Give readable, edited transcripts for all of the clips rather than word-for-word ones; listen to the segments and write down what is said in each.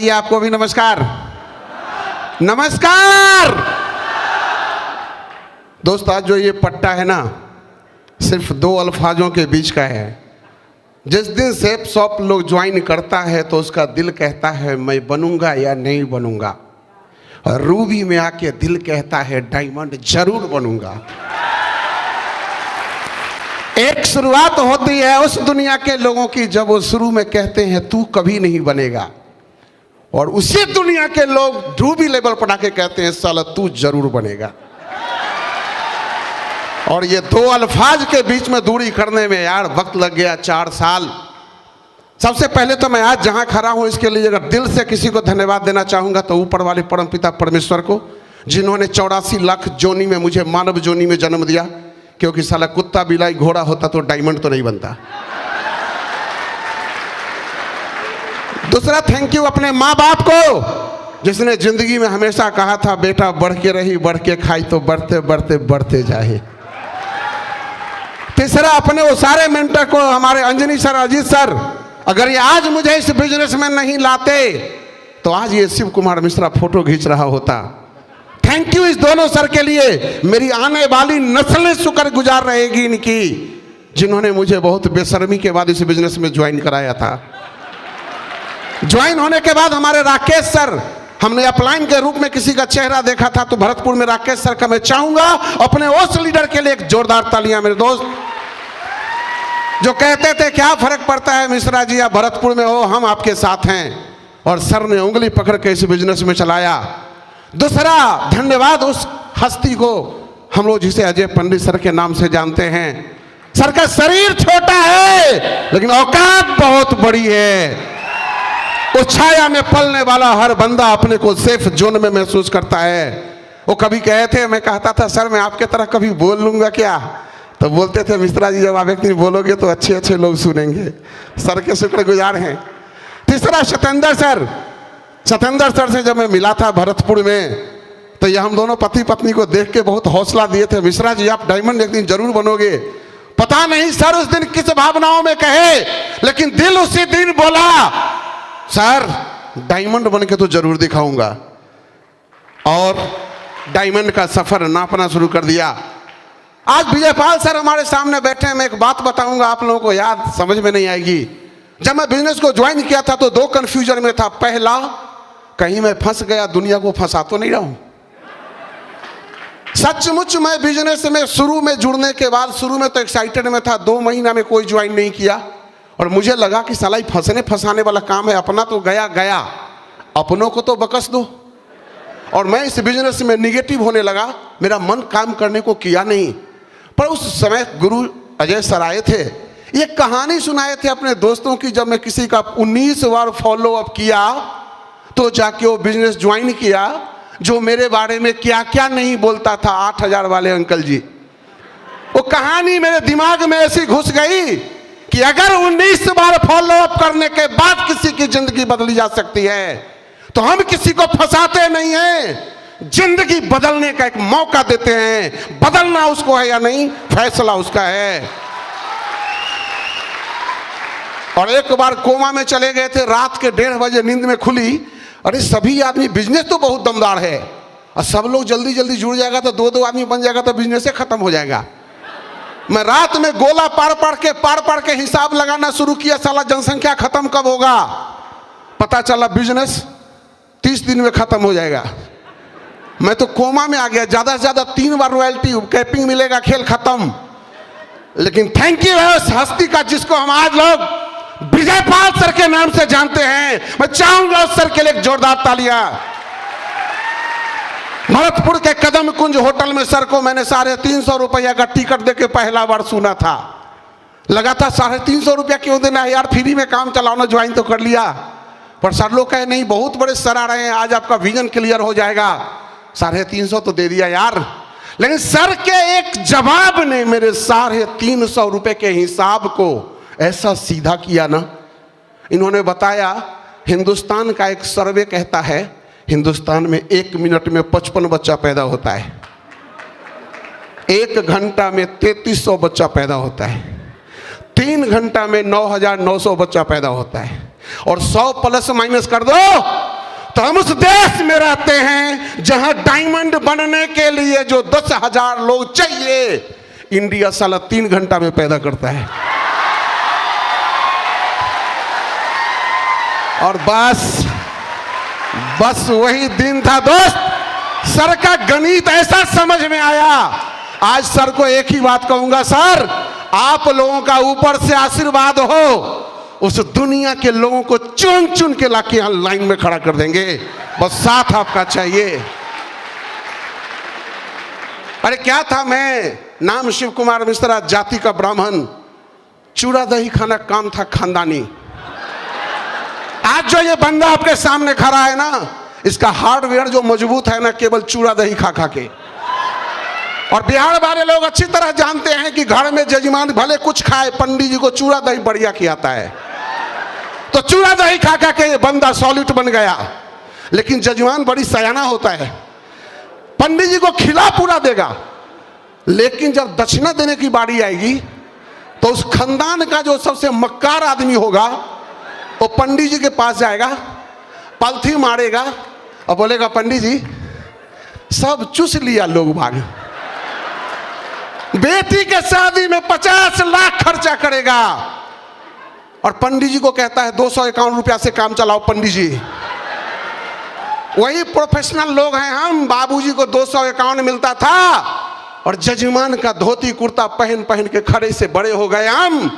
ये आपको भी नमस्कार। नमस्कार दोस्त, आज जो ये पट्टा है ना, सिर्फ दो अल्फाजों के बीच का है। जिस दिन सेप शॉप लोग ज्वाइन करता है तो उसका दिल कहता है मैं बनूंगा या नहीं बनूंगा, और रूबी में आके दिल कहता है डायमंड जरूर बनूंगा। एक शुरुआत होती है उस दुनिया के लोगों की जब वो शुरू में कहते हैं तू कभी नहीं बनेगा, और उसी दुनिया के लोग रूबी लेवल पर आके कहते हैं साला तू जरूर बनेगा। और ये दो अल्फाज के बीच में दूरी करने में यार वक्त लग गया 4 साल। सबसे पहले तो मैं आज जहां खड़ा हूं इसके लिए अगर दिल से किसी को धन्यवाद देना चाहूंगा तो ऊपर वाले परमपिता परमेश्वर को, जिन्होंने 84 लाख जोनी में मुझे मानव जोनी में जन्म दिया, क्योंकि साला कुत्ता बिलाई घोड़ा होता तो डायमंड तो नहीं बनता। दूसरा थैंक यू अपने माँ बाप को, जिसने जिंदगी में हमेशा कहा था बेटा बढ़ के रही बढ़ के खाई तो बढ़ते बढ़ते बढ़ते जाए। तीसरा अपने वो सारे मेंटर को, हमारे अंजनी सर, अजीत सर, अगर ये आज मुझे इस बिजनेस में नहीं लाते तो आज ये शिव कुमार मिश्रा फोटो खींच रहा होता। थैंक यू इस दोनों सर के लिए। मेरी आने वाली नस्लें शुक्रगुजार रहेगी इनकी, जिन्होंने मुझे बहुत बेशर्मी के बाद इस बिजनेस में ज्वाइन कराया था। ज्वाइन होने के बाद हमारे राकेश सर, हमने अपलाइन के रूप में किसी का चेहरा देखा था तो भरतपुर में राकेश सर का मैं चाहूंगा अपने उस लीडर के लिए एक जोरदार तालियां मेरे दोस्त, जो कहते थे क्या फर्क पड़ता है मिश्रा जी आप भरतपुर में हो, हम आपके साथ हैं। और सर ने उंगली पकड़ के इस बिजनेस में चलाया। दूसरा धन्यवाद उस हस्ती को, हम लोग जिसे अजय पंडित सर के नाम से जानते हैं। सर का शरीर छोटा है लेकिन औकात बहुत बड़ी है। उस छाया में पलने वाला हर बंदा अपने को सेफ जोन में महसूस करता है। वो कभी कहे थे, मैं कहता था सर मैं आपके तरह कभी बोल लूंगा क्या, तो बोलते थे मिश्रा जी जब आप एक दिन बोलोगे तो अच्छे अच्छे लोग सुनेंगे। सर के शुक्रगुजार हैं। तीसरा सत्येंद्र सर, सत्येंद्र सर से जब मैं मिला था भरतपुर में तो ये हम दोनों पति पत्नी को देख के बहुत हौसला दिए थे, मिश्रा जी आप डायमंड एक दिन जरूर बनोगे। पता नहीं सर उस दिन किस भावनाओं में कहे, लेकिन दिल उसी दिन बोला सर डायमंड बन के तो जरूर दिखाऊंगा। और डायमंड का सफर नापना शुरू कर दिया। आज विजयपाल सर हमारे सामने बैठे हैं। मैं एक बात बताऊंगा आप लोगों को, याद समझ में नहीं आएगी। जब मैं बिजनेस को ज्वाइन किया था तो 2 कंफ्यूजन में था। पहला, कहीं मैं फंस गया, दुनिया को फंसा तो नहीं रहा हूं। सचमुच मैं बिजनेस में शुरू में जुड़ने के बाद, शुरू में तो एक्साइटेड में था, 2 महीना में कोई ज्वाइन नहीं किया और मुझे लगा कि साला ही फंसने फंसाने वाला काम है, अपना तो गया गया, अपनों को तो बकस दो। और मैं इस बिजनेस में निगेटिव होने लगा, मेरा मन काम करने को किया नहीं। पर उस समय गुरु अजय सर आए थे, ये कहानी सुनाए थे अपने दोस्तों की। जब मैं किसी का 19 बार फॉलो अप किया तो जाके वो बिजनेस ज्वाइन किया, जो मेरे बारे में क्या क्या नहीं बोलता था 8000 वाले अंकल जी। वो कहानी मेरे दिमाग में ऐसी घुस गई कि अगर 19 बार फॉलो अप करने के बाद किसी की जिंदगी बदली जा सकती है तो हम किसी को फंसाते नहीं हैं, जिंदगी बदलने का एक मौका देते हैं। बदलना उसको है या नहीं, फैसला उसका है। और एक बार कोमा में चले गए थे, रात के 1:30 बजे नींद में खुली। अरे सभी आदमी, बिजनेस तो बहुत दमदार है और सब लोग जल्दी जल्दी जुड़ जाएगा तो 2-2 आदमी बन जाएगा तो बिजनेस खत्म हो जाएगा। मैं रात में गोला पार पार के हिसाब लगाना शुरू किया, साला जनसंख्या खत्म कब होगा। पता चला बिजनेस 30 दिन में खत्म हो जाएगा। मैं तो कोमा में आ गया। ज्यादा से ज्यादा 3 बार रॉयल्टी कैपिंग मिलेगा, खेल खत्म। लेकिन थैंक यू है उस हस्ती का जिसको हम आज लोग विजयपाल सर के नाम से जानते हैं। मैं चाहूंगा उस सर के लिए जोरदार तालियां। भरतपुर के कदम कुंज होटल में सर को मैंने 350 रुपया का टिकट देके पहला बार सुना था। लगा था 350 रुपया क्यों देना है यार, फ्री में काम चलाना, ज्वाइन तो कर लिया। पर सर लोग कहे नहीं, बहुत बड़े सर आ रहे हैं, आज आपका विजन क्लियर हो जाएगा। 350 तो दे दिया यार। लेकिन सर के एक जवाब ने मेरे 350 रुपए के हिसाब को ऐसा सीधा किया ना। इन्होंने बताया हिंदुस्तान का एक सर्वे कहता है हिंदुस्तान में 1 मिनट में 55 बच्चा पैदा होता है, 1 घंटा में 3300 बच्चा पैदा होता है, 3 घंटा में 9900 बच्चा पैदा होता है, और 100 प्लस माइनस कर दो तो हम उस देश में रहते हैं जहां डायमंड बनने के लिए जो 10,000 लोग चाहिए, इंडिया साला 3 घंटा में पैदा करता है। और बस वही दिन था दोस्त, सर का गणित ऐसा समझ में आया। आज सर को एक ही बात कहूंगा, सर आप लोगों का ऊपर से आशीर्वाद हो, उस दुनिया के लोगों को चुन चुन के लाके यहां लाइन में खड़ा कर देंगे, बस साथ आपका चाहिए। अरे क्या था, मैं नाम शिव कुमार मिश्रा, जाति का ब्राह्मण, चूड़ा दही खाना काम था खानदानी। आज जो ये बंदा आपके सामने खड़ा है ना, इसका हार्डवेयर जो मजबूत है ना, केवल चूड़ा दही खा खा के। और बिहार वाले लोग अच्छी तरह जानते हैं कि घर में जजमान भले कुछ खाए, पंडित जी को चूड़ा दही बढ़िया खिलाता है। तो चूड़ा दही खा खा के ये बंदा सॉलिड बन गया। लेकिन जजमान बड़ी सयाना होता है, पंडित जी को खिला पूरा देगा, लेकिन जब दक्षिणा देने की बारी आएगी तो उस खानदान का जो सबसे मक्कार आदमी होगा वो पंडित जी के पास जाएगा, पलथी मारेगा और बोलेगा, पंडित जी सब चूस लिया लोग भाग, बेटी के शादी में 50 लाख खर्चा करेगा। और पंडित जी को कहता है 251 रुपया से काम चलाओ पंडित जी। वही प्रोफेशनल लोग हैं हम। बाबूजी को 251 मिलता था और जजमान का धोती कुर्ता पहन पहन के खड़े से बड़े हो गए हम।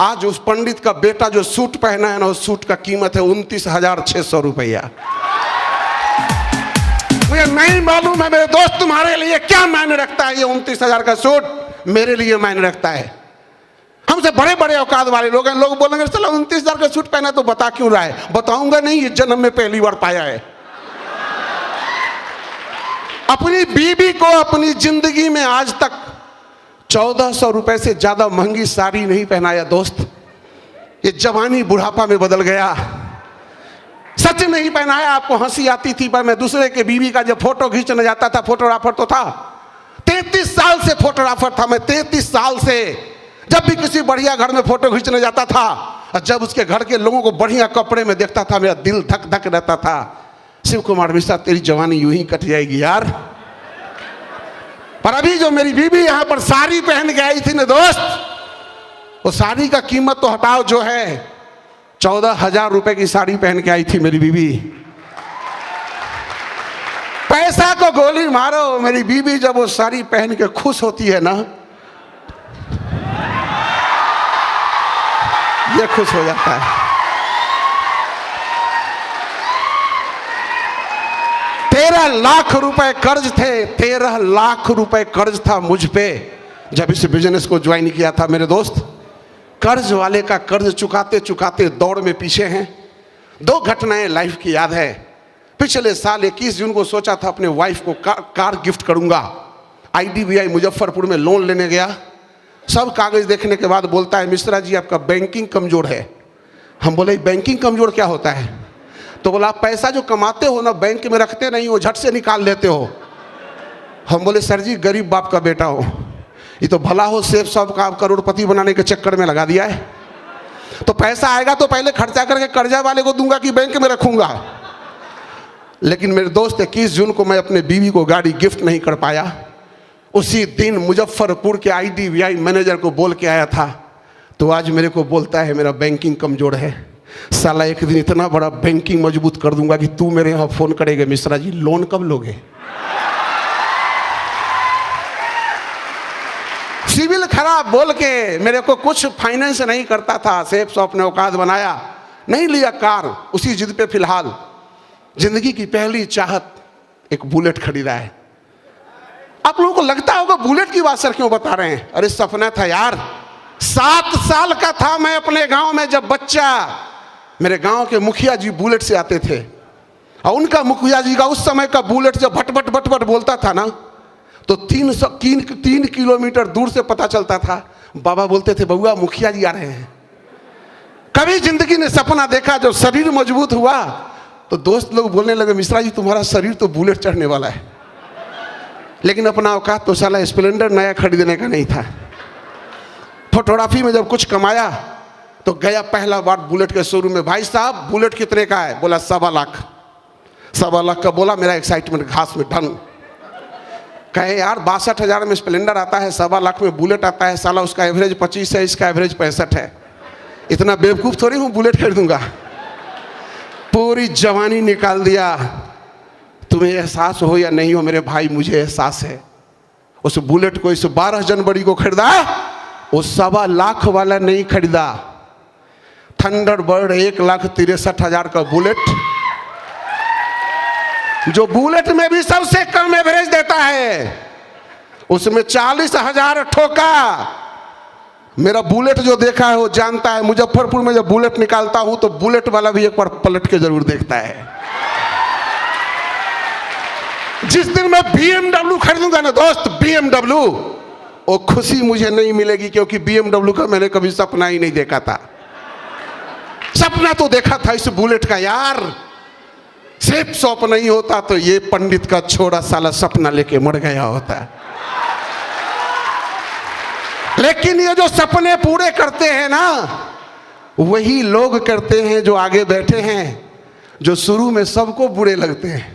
आज उस पंडित का बेटा जो सूट पहना है ना, उस सूट का कीमत है 29,600 रुपया। मुझे नहीं मालूम है मेरे दोस्त तुम्हारे लिए क्या मायने रखता है ये 29,000 का सूट, मेरे लिए मायने रखता है। हमसे बड़े बड़े औकात वाले लोग हैं, लोग बोलेंगे चलो 29,000 का सूट पहना तो बता क्यों रहा है, बताऊंगा नहीं, ये जन्म में पहली बार पाया है। अपनी बीबी को अपनी जिंदगी में आज तक 1400 रुपए से ज्यादा महंगी साड़ी नहीं पहनाया दोस्त। ये जवानी बुढ़ापा में बदल गया। सच नहीं पहनाया, आपको हंसी आती थी, पर मैं दूसरे के बीवी का जब फोटो खींचने जाता था, फोटोग्राफर तो था, 33 साल से फोटोग्राफर था मैं, 33 साल से। जब भी किसी बढ़िया घर में फोटो खींचने जाता था और जब उसके घर के लोगों को बढ़िया कपड़े में देखता था, मेरा दिल धक धक रहता था। शिव कुमार मिश्रा तेरी जवानी यूं ही कट जाएगी यार। पर अभी जो मेरी बीबी यहां पर साड़ी पहन के आई थी ना दोस्त, वो साड़ी का कीमत तो हटाओ, जो है 14,000 रुपए की साड़ी पहन के आई थी मेरी बीबी। पैसा को गोली मारो, मेरी बीबी जब वो साड़ी पहन के खुश होती है ना, ये खुश हो जाता है। 13 लाख रुपए कर्ज थे, 13 लाख रुपए कर्ज था मुझ पे जब इस बिजनेस को ज्वाइन किया था मेरे दोस्त। कर्ज वाले का कर्ज चुकाते चुकाते दौड़ में पीछे हैं। 2 घटनाएं लाइफ की याद है। पिछले साल 21 जून को सोचा था अपने वाइफ को कार गिफ्ट करूंगा। IDBI मुजफ्फरपुर में लोन लेने गया। सब कागज देखने के बाद बोलता है, मिश्रा जी आपका बैंकिंग कमजोर है। हम बोले बैंकिंग कमजोर क्या होता है? तो बोला पैसा जो कमाते हो ना बैंक में रखते नहीं हो, झट से निकाल लेते हो। हम बोले सर जी गरीब बाप का बेटा हो, ये तो भला हो सेफ साहब का आप करोड़पति बनाने के चक्कर में लगा दिया है। तो पैसा आएगा तो पहले खर्चा करके कर्जा वाले को दूंगा कि बैंक में रखूंगा। लेकिन मेरे दोस्त 21 जून को मैं अपने बीवी को गाड़ी गिफ्ट नहीं कर पाया। उसी दिन मुजफ्फरपुर के IDBI मैनेजर को बोल के आया था, तो आज मेरे को बोलता है मेरा बैंकिंग कमजोर है। साला एक दिन इतना बड़ा बैंकिंग मजबूत कर दूंगा कि तू मेरे यहाँ फोन करेगा, मिश्रा जी लोन कब लोगे? सिविल खराब बोल के मेरे को कुछ फाइनेंस नहीं करता था। सेफ शॉप ने औकात बनाया, नहीं लिया कार। उसी जिद पे फिलहाल जिंदगी की पहली चाहत एक बुलेट खरीदा है। आप लोगों को लगता होगा बुलेट की बात सर क्यों बता रहे हैं? अरे सपना था यार। 7 साल का था मैं अपने गांव में जब बच्चा। मेरे गांव के मुखिया जी बुलेट से आते थे और उनका मुखिया जी का उस समय का बुलेट जब भट भट भट भट बोलता था ना, तो 3 किलोमीटर दूर से पता चलता था। बाबा बोलते थे बउआ मुखिया जी आ रहे हैं। कभी जिंदगी ने सपना देखा, जब शरीर मजबूत हुआ तो दोस्त लोग बोलने लगे मिश्रा जी तुम्हारा शरीर तो बुलेट चढ़ने वाला है। लेकिन अपना औकात तो साला स्प्लेंडर नया खरीदने का नहीं था। फोटोग्राफी में जब कुछ कमाया तो गया पहला बार बुलेट के शोरूम में। भाई साहब बुलेट कितने का है? बोला 1.25 लाख। 1.25 लाख का बोला, मेरा एक्साइटमेंट घास में डन। कहे यार 62,000 में स्प्लेंडर आता है, 1.25 लाख में बुलेट आता है, साला उसका एवरेज 25 है, इसका एवरेज 65 है। इतना बेवकूफ़ थोड़ी हूँ बुलेट खरीदूंगा। पूरी जवानी निकाल दिया। तुम्हें एहसास हो या नहीं हो मेरे भाई, मुझे एहसास है। उस बुलेट को इस 12 जनवरी को खरीदा, वो 1.25 लाख वाला नहीं खरीदा। थंडरबर्ड 1,63,000 का बुलेट, जो बुलेट में भी सबसे कम एवरेज देता है, उसमें 40,000 ठोका। मेरा बुलेट जो देखा है वो जानता है, मुजफ्फरपुर में जब बुलेट निकालता हूं तो बुलेट वाला भी एक बार पलट के जरूर देखता है। जिस दिन मैं BMW खरीदूंगा ना दोस्त, BMW, वो खुशी मुझे नहीं मिलेगी, क्योंकि BMW का मैंने कभी सपना ही नहीं देखा था। सपना तो देखा था इस बुलेट का यार। सेफ शॉप नहीं होता तो ये पंडित का छोरा साला सपना लेके मर गया होता। लेकिन ये जो सपने पूरे करते हैं ना, वही लोग करते हैं जो आगे बैठे हैं, जो शुरू में सबको बुरे लगते हैं।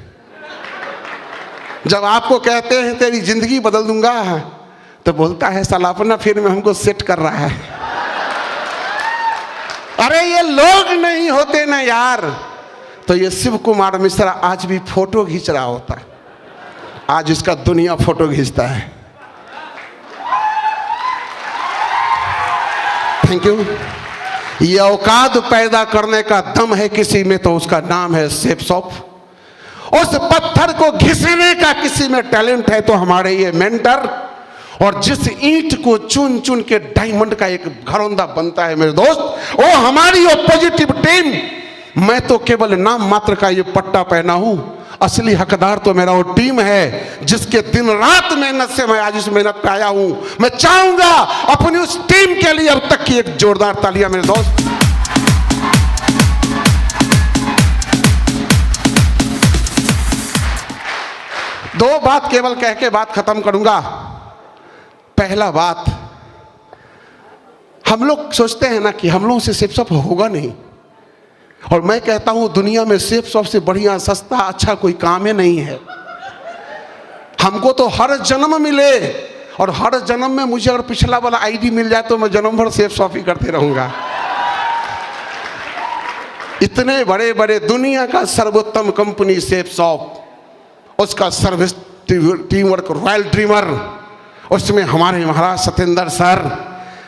जब आपको कहते हैं तेरी जिंदगी बदल दूंगा, तो बोलता है साला अपना फिर में हमको सेट कर रहा है। अरे ये लोग नहीं होते ना यार, तो ये शिव कुमार मिश्रा आज भी फोटो खींच रहा होता। आज इसका दुनिया फोटो खींचता है। Thank you. ये औकात पैदा करने का दम है किसी में, तो उसका नाम है सेफ शॉप। उस पत्थर को घिसने का किसी में टैलेंट है, तो हमारे ये मेंटर। और जिस ईंट को चुन चुन के डायमंड का एक घरौंदा बनता है मेरे दोस्त, वो हमारी वो पॉजिटिव टीम। मैं तो केवल नाम मात्र का ये पट्टा पहना हूं, असली हकदार तो मेरा वो टीम है, जिसके दिन रात मेहनत से मैं आज इस मेहनत पे आया हूं। मैं चाहूंगा अपनी उस टीम के लिए अब तक की एक जोरदार तालियां मेरे दोस्त। दो बात केवल कह के बात खत्म करूंगा। पहला बात, हम लोग सोचते हैं ना कि हम लोगों से सेफ शॉप होगा नहीं, और मैं कहता हूं दुनिया में सेफ शॉप से बढ़िया सस्ता अच्छा कोई काम ही नहीं है। हमको तो हर जन्म मिले, और हर जन्म में मुझे अगर पिछला वाला आईडी मिल जाए तो मैं जन्म भर सेफ शॉप ही करते रहूंगा। इतने बड़े बड़े दुनिया का सर्वोत्तम कंपनी सेफ शॉप, उसका service team work royal dreamer, उसमें हमारे महाराज सत्येंद्र सर,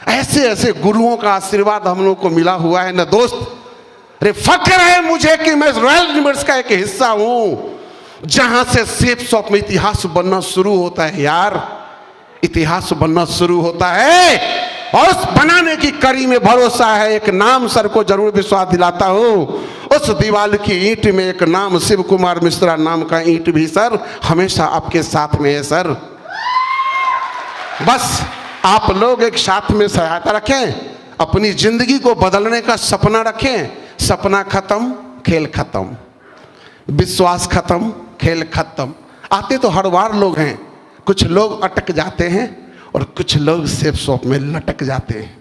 ऐसे ऐसे गुरुओं का आशीर्वाद हम लोग को मिला हुआ है ना दोस्त। अरे फक्र है मुझे कि मैं रॉयल ड्रीमर्स का एक हिस्सा हूं, जहां से सेफ शॉप में इतिहास बनना शुरू होता है यार। इतिहास बनना शुरू होता है, और उस बनाने की कड़ी में भरोसा है। एक नाम सर को जरूर विश्वास दिलाता हूं, उस दीवार की ईंट में एक नाम शिव कुमार मिश्रा नाम का ईंट भी सर हमेशा आपके साथ में है सर। बस आप लोग एक साथ में सहायता रखें, अपनी जिंदगी को बदलने का सपना रखें। सपना खत्म, खेल खत्म, विश्वास खत्म, खेल खत्म। आते तो हर बार लोग हैं, कुछ लोग अटक जाते हैं और कुछ लोग सेफ शॉप में लटक जाते हैं।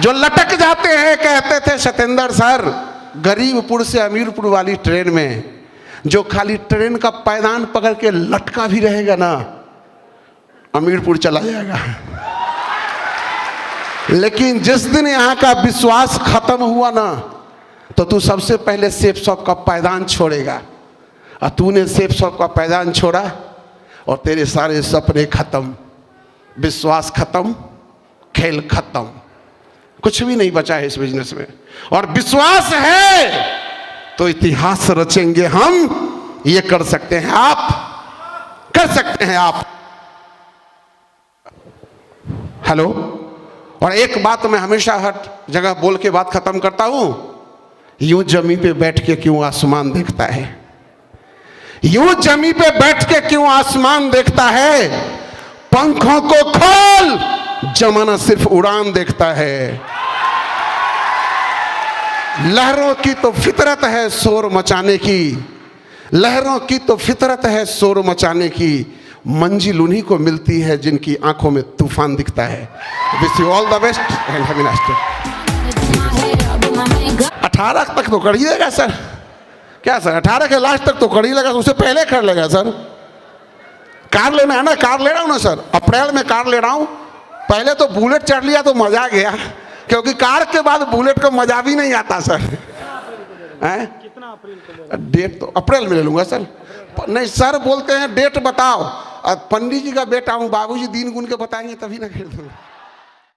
जो लटक जाते हैं, कहते थे सत्येंद्र सर गरीबपुर से अमीरपुर वाली ट्रेन में जो खाली ट्रेन का पायदान पकड़ के लटका भी रहेगा ना, अमीरपुर चला जाएगा। लेकिन जिस दिन यहाँ का विश्वास खत्म हुआ ना, तो तू सबसे पहले सेफ शॉप का पायदान छोड़ेगा। और तूने सेफ शॉप का पायदान छोड़ा और तेरे सारे सपने खत्म, विश्वास खत्म, खेल खत्म, कुछ भी नहीं बचा है इस बिजनेस में। और विश्वास है तो इतिहास रचेंगे हम। ये कर सकते हैं आप, कर सकते हैं आप। हेलो। और एक बात मैं हमेशा हर जगह बोल के बात खत्म करता हूं, यूं जमी पे बैठ के क्यों आसमान देखता है? यूं जमी पे बैठ के क्यों आसमान देखता है? पंखों को खोल, जमाना सिर्फ उड़ान देखता है। लहरों की तो फितरत है शोर मचाने की, लहरों की तो फितरत है शोर मचाने की। मंजिल उन्हीं को मिलती है जिनकी आंखों में तूफान दिखता है। Wish you all the best and have a nice day. 18 तक तो करिएगा सर, क्या सर 18 के लास्ट तक तो कर ही लगा, उससे पहले कर लेगा सर। कार लेना है ना, कार ले रहा हूँ ना सर, अप्रैल में कार ले रहा हूँ। पहले तो बुलेट चढ़ लिया तो मजा गया, क्योंकि कार के बाद बुलेट का मजा भी नहीं आता सर। हैं? कितना अप्रैल को? डेट तो अप्रैल में ले लूंगा सर। नहीं सर बोलते हैं डेट बताओ, और पंडित जी का बेटा हूँ, बाबूजी दिन गुन के बताएंगे तभी ना खरीदूंगा।